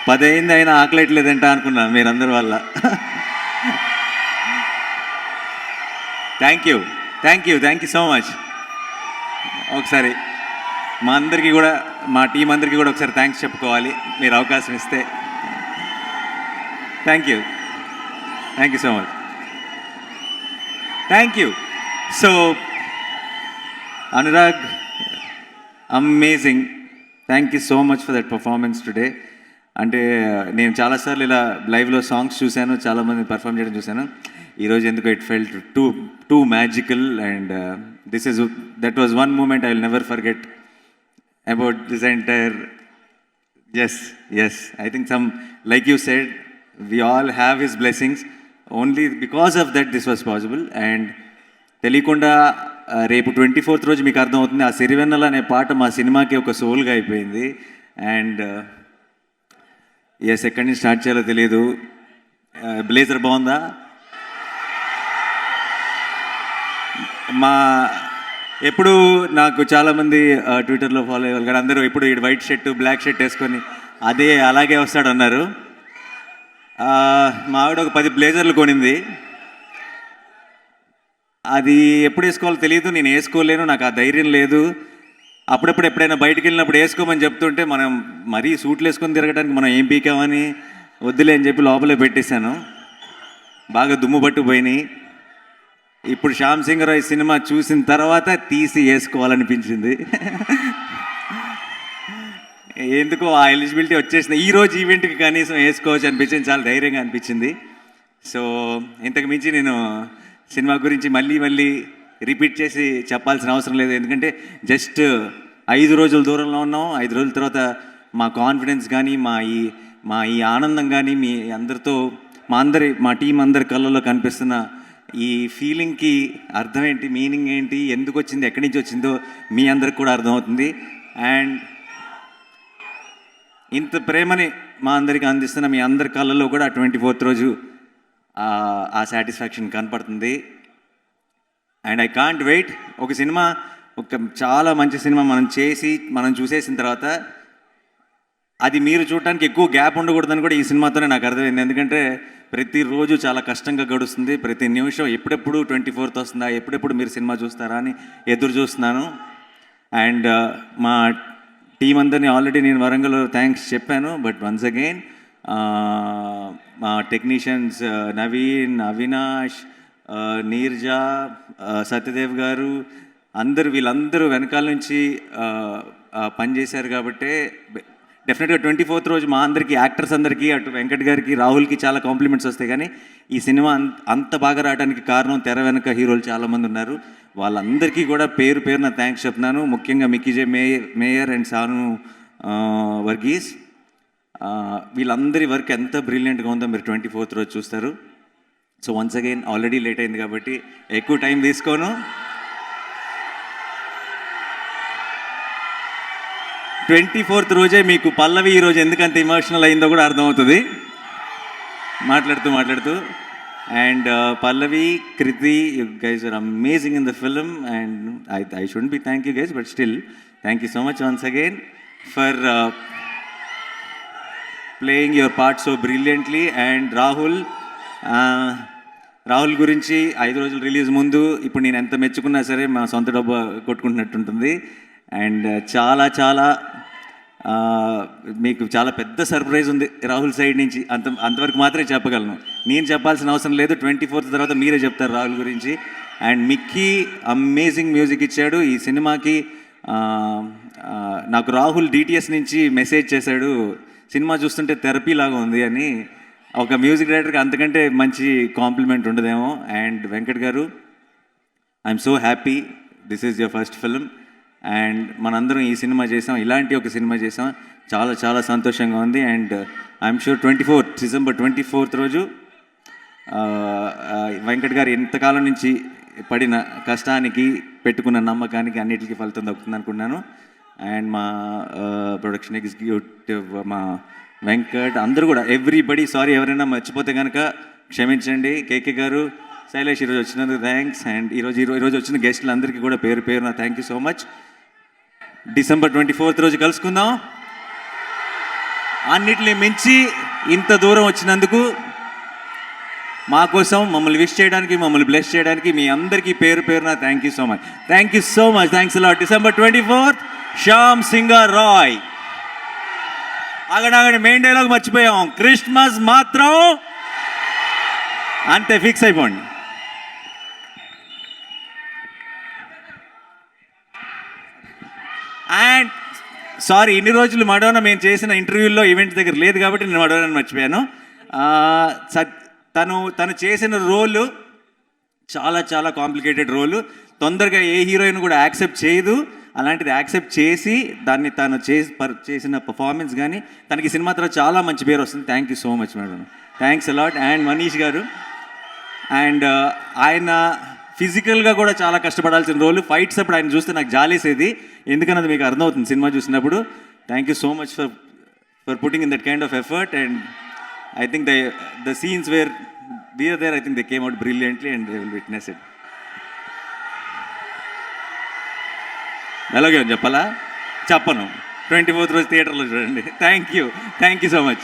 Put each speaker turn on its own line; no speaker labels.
10 అయింది అయినా ఆకలేట్లేదంట అనుకున్నాను మీరందరి వల్ల. Thank you so much. ఒకసారి మా అందరికీ కూడా, మా టీం అందరికీ కూడా ఒకసారి థ్యాంక్స్ చెప్పుకోవాలి మీరు అవకాశం ఇస్తే. Thank you so much. Thank you. So Anurag, amazing. Thank you so much for that performance today. అంటే నేను చాలాసార్లు ఇలా లైవ్లో సాంగ్స్ చూశాను, చాలామంది పర్ఫామ్ చేయడం చూశాను. ఈరోజు ఎందుకో it felt too magical. And that was one moment I will never forget about this entire. Yes, I think like you said, we all have his blessings. Only because of that this was possible. And తెలియకుండా రేపు 24th రోజు మీకు అర్థమవుతుంది, ఆ సిరివెన్నెల అనే పాట మా సినిమాకి ఒక సోల్గా అయిపోయింది. అండ్ ఎక్కడి నుంచి స్టార్ట్ చేయాలో తెలియదు. బ్లేజర్ బాగుందా? ఎప్పుడు నాకు చాలామంది ట్విట్టర్లో ఫాలో అయ్యేవాళ్ళు కానీ అందరూ ఎప్పుడు ఈ వైట్ షర్ట్ బ్లాక్ షర్ట్ వేసుకొని అలాగే వస్తాడు అన్నారు. మా ఆవిడ ఒక 10 బ్లేజర్లు కొనింది. అది ఎప్పుడు వేసుకోవాలో తెలియదు, నేను వేసుకోలేను, నాకు ఆ ధైర్యం లేదు. అప్పుడప్పుడు ఎప్పుడైనా బయటికి వెళ్ళినప్పుడు వేసుకోమని చెప్తుంటే మనం మరీ సూట్లు వేసుకొని తిరగడానికి మనం ఏం పీకామని వద్దులే అని చెప్పి లోపలే పెట్టేశాను. బాగా దుమ్ము పట్టుకుపోయినాయి. ఇప్పుడు శ్యామ్ సింగ్ రాయ్ సినిమా చూసిన తర్వాత తీసి వేసుకోవాలనిపించింది. ఎందుకో ఆ ఎలిజిబిలిటీ వచ్చేసింది. ఈరోజు ఈవెంట్కి కనీసం వేసుకోవచ్చు అనిపించింది, చాలా ధైర్యంగా అనిపించింది. సో ఇంతకు మించి నేను సినిమా గురించి మళ్ళీ రిపీట్ చేసి చెప్పాల్సిన అవసరం లేదు. ఎందుకంటే జస్ట్ 5 రోజుల దూరంలో ఉన్నాం. 5 రోజుల తర్వాత మా కాన్ఫిడెన్స్ కానీ మా ఈ ఆనందం కానీ మీ అందరితో మా టీం అందరి కళ్ళల్లో కనిపిస్తున్న ఈ ఫీలింగ్కి అర్థం ఏంటి, మీనింగ్ ఏంటి, ఎందుకు వచ్చింది, ఎక్కడి నుంచి వచ్చిందో మీ అందరికి కూడా అర్థమవుతుంది. అండ్ ఇంత ప్రేమని మా అందరికీ అందిస్తున్న మీ అందరి కళ్ళల్లో కూడా 24th రోజు ఆ సాటిస్ఫాక్షన్ కనపడుతుంది. And I can't wait. ఒక చాలా మంచి సినిమా మనం చూసేసిన తర్వాత అది మీరు చూడటానికి ఎక్కువ గ్యాప్ ఉండకూడదని కూడా ఈ సినిమాతోనే నాకు అర్థమైంది. ఎందుకంటే ప్రతిరోజు చాలా కష్టంగా గడుస్తుంది. ప్రతి నిమిషం ఎప్పుడెప్పుడు 24th వస్తుందా, ఎప్పుడెప్పుడు మీరు సినిమా చూస్తారా అని ఎదురు చూస్తున్నాను. అండ్ మా టీం అందరినీ ఆల్రెడీ నేను వరంగల్లో థ్యాంక్స్ చెప్పాను. బట్ వన్స్ అగైన్ మా టెక్నీషియన్స్ నవీన్, అవినాష్, నీర్జా, సత్యదేవ్ గారు వీళ్ళందరూ వెనకాల నుంచి పనిచేశారు. కాబట్టి డెఫినెట్గా 24th రోజు మా అందరికీ, యాక్టర్స్ అందరికీ, అటు వెంకట్ గారికి, రాహుల్కి చాలా కాంప్లిమెంట్స్ వస్తాయి. కానీ ఈ సినిమా అంత బాగా రావడానికి కారణం తెర వెనక హీరోలు చాలామంది ఉన్నారు. వాళ్ళందరికీ కూడా పేరున థ్యాంక్స్ చెప్తున్నాను. ముఖ్యంగా మిక్కీజే మేయర్ అండ్ సాను వర్గీస్. వీళ్ళందరి వర్క్ ఎంత బ్రిలియంట్గా ఉందో మీరు 24th రోజు చూస్తారు. So once again already late అయింది కాబట్టి ఎక్కువ టైం తీసుకోను. 24th రోజే మీకు పల్లవి ఈరోజు ఎందుకంత ఇమోషనల్ అయిందో కూడా అర్థమవుతుంది మాట్లాడుతూ. And Pallavi, Kriti, you guys are amazing in the film. And I shouldn't be thank you guys, but still thank you so much once again for playing your part so brilliantly. And Rahul గురించి 5 రోజులు release ముందు ఇప్పుడు నేను ఎంత మెచ్చుకున్నా సరే మా సొంత డబ్బు కొట్టుకుంటున్నట్టుంటుంది. అండ్ చాలా మీకు చాలా పెద్ద సర్ప్రైజ్ ఉంది రాహుల్ సైడ్ నుంచి. అంతవరకు మాత్రమే చెప్పగలను, నేను చెప్పాల్సిన అవసరం లేదు. 24th తర్వాత మీరే చెప్తారు రాహుల్ గురించి. అండ్ మిక్కీ అమేజింగ్ మ్యూజిక్ ఇచ్చాడు ఈ సినిమాకి. నాకు రాహుల్ డిటిఎస్ నుంచి మెసేజ్ చేశాడు, సినిమా చూస్తుంటే థెరపీ లాగా ఉంది అని. ఒక మ్యూజిక్ డైరెక్టర్కి అంతకంటే మంచి కాంప్లిమెంట్ ఉండదేమో. అండ్ వెంకట్ గారు, I'm so happy this is your first film. And మనందరం ఈ సినిమా చేసాం, ఇలాంటి ఒక సినిమా చేసాం, చాలా సంతోషంగా ఉంది. And I'm sure December 24th రోజు వెంకట్ గారు ఎంతకాలం నుంచి పడిన కష్టానికి, పెట్టుకున్న నమ్మకానికి అన్నిటికీ ఫలితం దక్కుతుంది అనుకున్నాను. అండ్ మా ప్రొడక్షన్ ఎగ్జిక్యూటివ్ మా వెంకట్, అందరూ కూడా ఎవ్రీబడి, సారీ ఎవరైనా మర్చిపోతే కనుక క్షమించండి. కేకే గారు, శైలేష్ ఈరోజు వచ్చినందుకు థ్యాంక్స్. అండ్ ఈరోజు వచ్చిన గెస్టులు అందరికీ కూడా పేరున thank you so much. December 24th రోజు కలుసుకుందాం. అన్నిటిని మించి ఇంత దూరం వచ్చినందుకు మా కోసం మమ్మల్ని విష్ చేయడానికి, మమ్మల్ని బ్లెస్ చేయడానికి మీ అందరికీ పేరు పేరున thank you so much. Thank you so much. Thanks a lot. December 24th, Shyam Singha Roy. ఆగండి, మెయిన్ డైలాగ్ మర్చిపోయాం. క్రిస్మస్ మాత్రం అంతే, ఫిక్స్ అయిపోండి. అండ్ సారీ, ఇన్ని రోజులు మడోనా మేము చేసిన ఇంటర్వ్యూల్లో ఈవెంట్స్ దగ్గర లేదు కాబట్టి నేను మడోనాని మర్చిపోయాను. తను చేసిన రోలు చాలా చాలా కాంప్లికేటెడ్ రోలు. తొందరగా ఏ హీరోయిన్ కూడా యాక్సెప్ట్ చేయదు. అలాంటిది యాక్సెప్ట్ చేసి దాన్ని తను చేసిన పర్ఫార్మెన్స్ కానీ తనకి సినిమా తర్వాత చాలా మంచి పేరు వస్తుంది. Thank you so much madam. Thanks a lot. And Manish గారు, అండ్ ఆయన ఫిజికల్గా కూడా చాలా కష్టపడాల్సిన రోలు. ఫైట్స్ అప్పుడు ఆయన చూస్తే నాకు జాలేసేది, ఎందుకన్నది మీకు అర్థమవుతుంది సినిమా చూసినప్పుడు. Thank you so much for putting in that kind of effort. And I think the scenes where we are there, I think they came out brilliantly and they will witness it. అలాగే చెప్పాలా? చెప్పను. 24th రోజు థియేటర్లో చూడండి. Thank you so much.